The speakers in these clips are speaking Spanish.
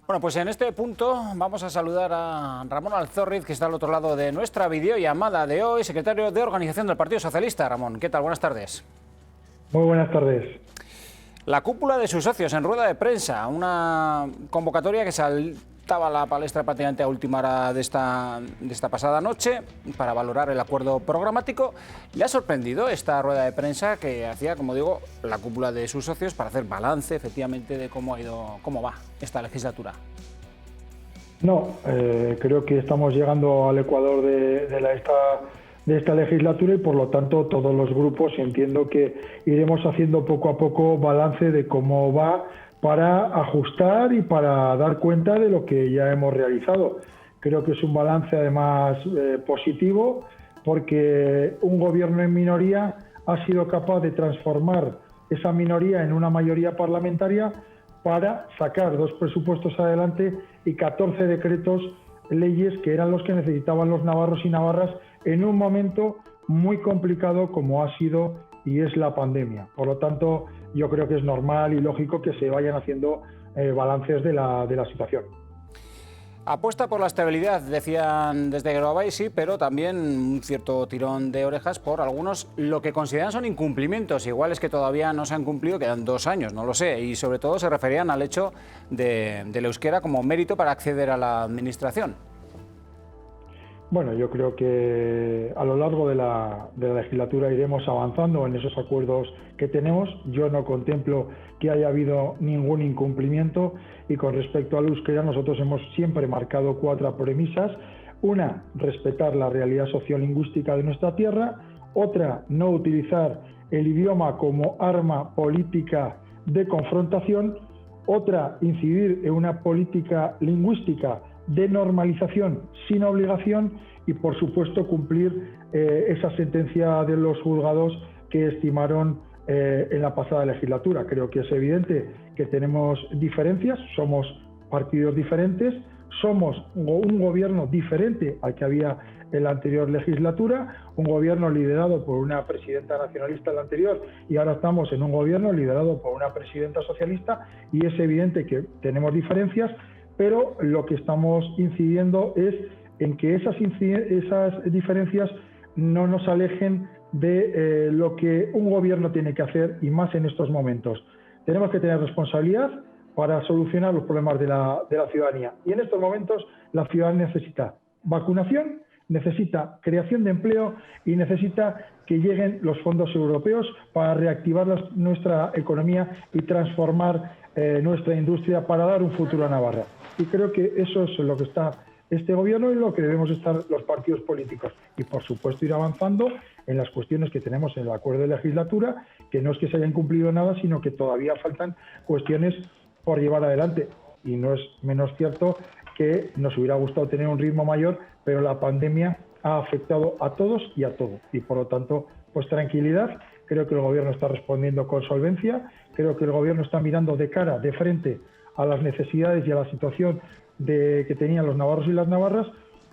Bueno, pues en este punto vamos a saludar a Ramón Alzorriz, que está al otro lado de nuestra videollamada de hoy, secretario de Organización del Partido Socialista. Ramón, ¿qué tal? Buenas tardes. Muy buenas tardes. La cúpula de sus socios en rueda de prensa, una convocatoria que saltaba a la palestra prácticamente a última hora de esta pasada noche para valorar el acuerdo programático. ¿Le ha sorprendido esta rueda de prensa que hacía, como digo, la cúpula de sus socios para hacer balance efectivamente de cómo va esta legislatura? No, creo que estamos llegando al ecuador de esta legislatura y por lo tanto todos los grupos entiendo que iremos haciendo poco a poco balance de cómo va para ajustar y para dar cuenta de lo que ya hemos realizado. Creo que es un balance además positivo porque un gobierno en minoría ha sido capaz de transformar esa minoría en una mayoría parlamentaria para sacar 2 presupuestos adelante y 14 decretos leyes que eran los que necesitaban los navarros y navarras en un momento muy complicado como ha sido y es la pandemia. Por lo tanto, yo creo que es normal y lógico que se vayan haciendo balances de la situación. Apuesta por la estabilidad, decían desde Geroabay, sí, pero también un cierto tirón de orejas por algunos lo que consideran son incumplimientos. Igual es que todavía no se han cumplido, quedan 2 años, no lo sé, y sobre todo se referían al hecho del euskera como mérito para acceder a la administración. Bueno, yo creo que a lo largo de la legislatura iremos avanzando en esos acuerdos que tenemos. Yo no contemplo que haya habido ningún incumplimiento y con respecto al euskera nosotros hemos siempre marcado 4 premisas. Una, respetar la realidad sociolingüística de nuestra tierra. Otra, no utilizar el idioma como arma política de confrontación. Otra, incidir en una política lingüística de normalización sin obligación y, por supuesto, cumplir esa sentencia de los juzgados que estimaron en la pasada legislatura. Creo que es evidente que tenemos diferencias, somos partidos diferentes, somos un gobierno diferente al que había en la anterior legislatura, un gobierno liderado por una presidenta nacionalista en la anterior y ahora estamos en un gobierno liderado por una presidenta socialista y es evidente que tenemos diferencias, pero lo que estamos incidiendo es en que esas diferencias no nos alejen de lo que un gobierno tiene que hacer y más en estos momentos. Tenemos que tener responsabilidad para solucionar los problemas de la ciudadanía y en estos momentos la ciudadanía necesita vacunación, necesita creación de empleo y necesita que lleguen los fondos europeos para reactivar nuestra economía y transformar nuestra industria para dar un futuro a Navarra. Y creo que eso es lo que está este gobierno y lo que debemos estar los partidos políticos. Y, por supuesto, ir avanzando en las cuestiones que tenemos en el acuerdo de legislatura, que no es que se hayan cumplido nada, sino que todavía faltan cuestiones por llevar adelante. Y no es menos cierto que nos hubiera gustado tener un ritmo mayor, pero la pandemia ha afectado a todos y a todo. Y, por lo tanto, pues tranquilidad. Creo que el gobierno está respondiendo con solvencia. Creo que el gobierno está mirando de cara, de frente a las necesidades y a la situación que tenían los navarros y las navarras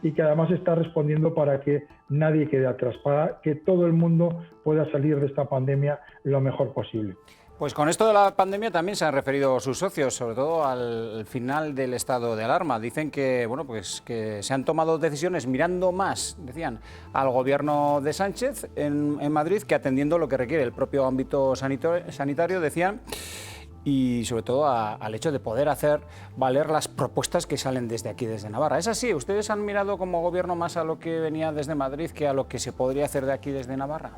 y que además está respondiendo para que nadie quede atrás, para que todo el mundo pueda salir de esta pandemia lo mejor posible. Pues con esto de la pandemia también se han referido sus socios, sobre todo al final del estado de alarma. Dicen que, bueno, pues que se han tomado decisiones mirando más, decían, al gobierno de Sánchez en Madrid que atendiendo lo que requiere el propio ámbito sanitario, decían, y sobre todo al hecho de poder hacer valer las propuestas que salen desde aquí, desde Navarra. ¿Es así? ¿Ustedes han mirado como gobierno más a lo que venía desde Madrid que a lo que se podría hacer de aquí desde Navarra?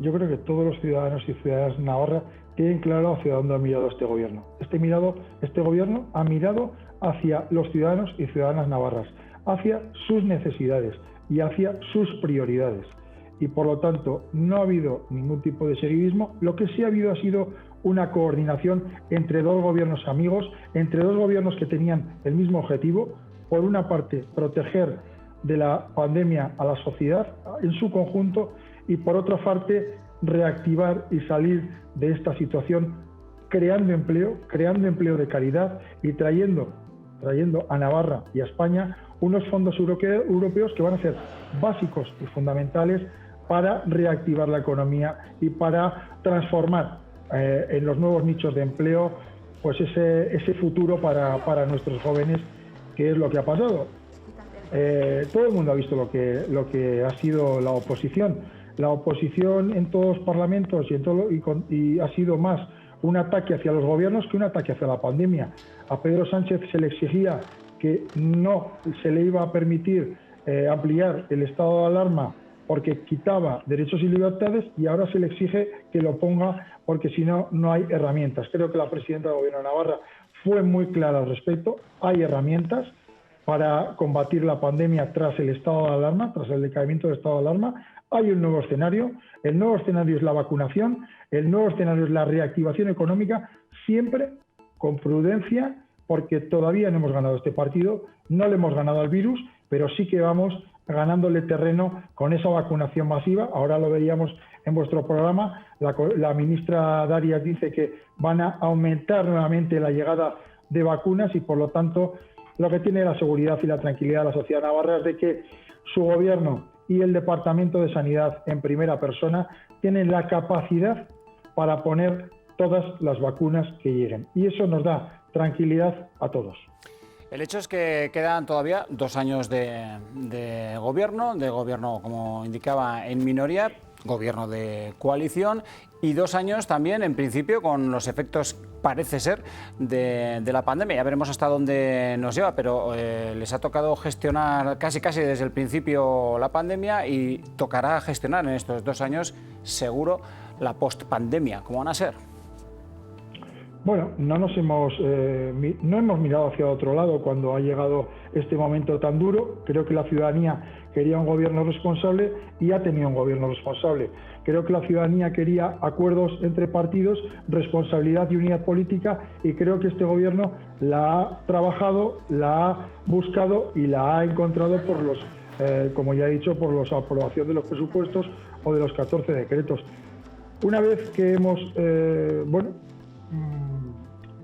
Yo creo que todos los ciudadanos y ciudadanas de Navarra tienen claro hacia dónde ha mirado este gobierno. Este gobierno ha mirado hacia los ciudadanos y ciudadanas navarras, hacia sus necesidades y hacia sus prioridades. Y por lo tanto no ha habido ningún tipo de seguidismo. Lo que sí ha habido ha sido una coordinación entre 2 gobiernos amigos, entre 2 gobiernos que tenían el mismo objetivo. Por una parte, proteger de la pandemia a la sociedad en su conjunto y por otra parte, reactivar y salir de esta situación creando empleo de calidad y trayendo a Navarra y a España unos fondos europeos que van a ser básicos y fundamentales para reactivar la economía y para transformar en los nuevos nichos de empleo pues ese futuro para nuestros jóvenes, que es lo que ha pasado. Todo el mundo ha visto lo que ha sido la oposición. La oposición en todos los parlamentos y ha sido más un ataque hacia los gobiernos que un ataque hacia la pandemia. A Pedro Sánchez se le exigía que no se le iba a permitir ampliar el estado de alarma porque quitaba derechos y libertades, y ahora se le exige que lo ponga porque si no, no hay herramientas. Creo que la presidenta del Gobierno de Navarra fue muy clara al respecto. Hay herramientas para combatir la pandemia tras el estado de alarma, tras el decaimiento del estado de alarma. Hay un nuevo escenario. El nuevo escenario es la vacunación, el nuevo escenario es la reactivación económica, siempre con prudencia, porque todavía no hemos ganado este partido, no le hemos ganado al virus, pero sí que vamos ganándole terreno con esa vacunación masiva. Ahora lo veíamos en vuestro programa, la ministra Darias dice que van a aumentar nuevamente la llegada de vacunas y, por lo tanto, lo que tiene la seguridad y la tranquilidad de la sociedad navarra es de que su gobierno y el Departamento de Sanidad en primera persona tienen la capacidad para poner todas las vacunas que lleguen. Y eso nos da tranquilidad a todos. El hecho es que quedan todavía 2 años de gobierno, como indicaba, en minoría, gobierno de coalición, y 2 años también, en principio, con los efectos, parece ser, de la pandemia. Ya veremos hasta dónde nos lleva, pero les ha tocado gestionar casi desde el principio la pandemia, y tocará gestionar en estos 2 años, seguro, la post-pandemia. ¿Cómo van a ser? Bueno, no hemos mirado hacia otro lado cuando ha llegado este momento tan duro. Creo que la ciudadanía quería un gobierno responsable y ha tenido un gobierno responsable. Creo que la ciudadanía quería acuerdos entre partidos, responsabilidad y unidad política, y creo que este gobierno la ha trabajado, la ha buscado y la ha encontrado como ya he dicho, por la aprobación de los presupuestos o de los 14 decretos. Una vez que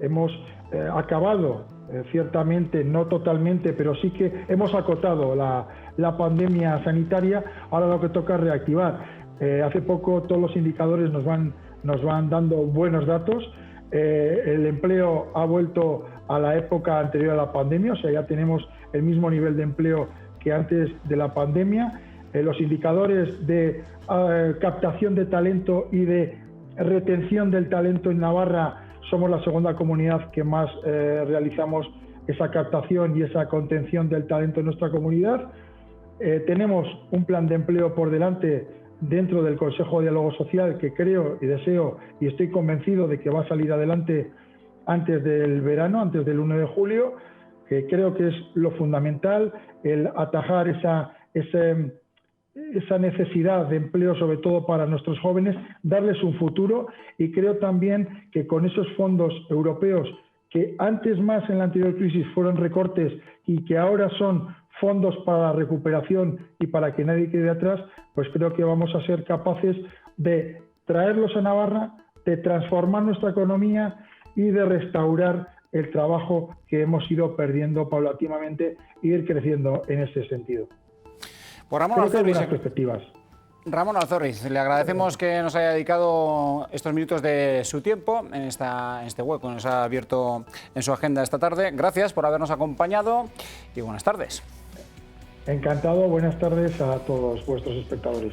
hemos acabado, ciertamente no totalmente, pero sí que hemos acotado la pandemia sanitaria, ahora lo que toca es reactivar. Hace poco todos los indicadores nos van dando buenos datos. El empleo ha vuelto a la época anterior a la pandemia, o sea, ya tenemos el mismo nivel de empleo que antes de la pandemia. Los indicadores de captación de talento y de retención del talento en Navarra, somos la segunda comunidad que más realizamos esa captación y esa contención del talento en nuestra comunidad. Tenemos un plan de empleo por delante dentro del Consejo de Diálogo Social que creo y deseo y estoy convencido de que va a salir adelante antes del verano, antes del 1 de julio, que creo que es lo fundamental, el atajar esa necesidad de empleo, sobre todo para nuestros jóvenes, darles un futuro. Y creo también que con esos fondos europeos, que antes más en la anterior crisis fueron recortes y que ahora son fondos para la recuperación y para que nadie quede atrás, pues creo que vamos a ser capaces de traerlos a Navarra, de transformar nuestra economía y de restaurar el trabajo que hemos ido perdiendo paulatinamente e ir creciendo en ese sentido. Pues Ramón Alzorriz, le agradecemos que nos haya dedicado estos minutos de su tiempo en este hueco que nos ha abierto en su agenda esta tarde. Gracias por habernos acompañado y buenas tardes. Encantado, buenas tardes a todos vuestros espectadores.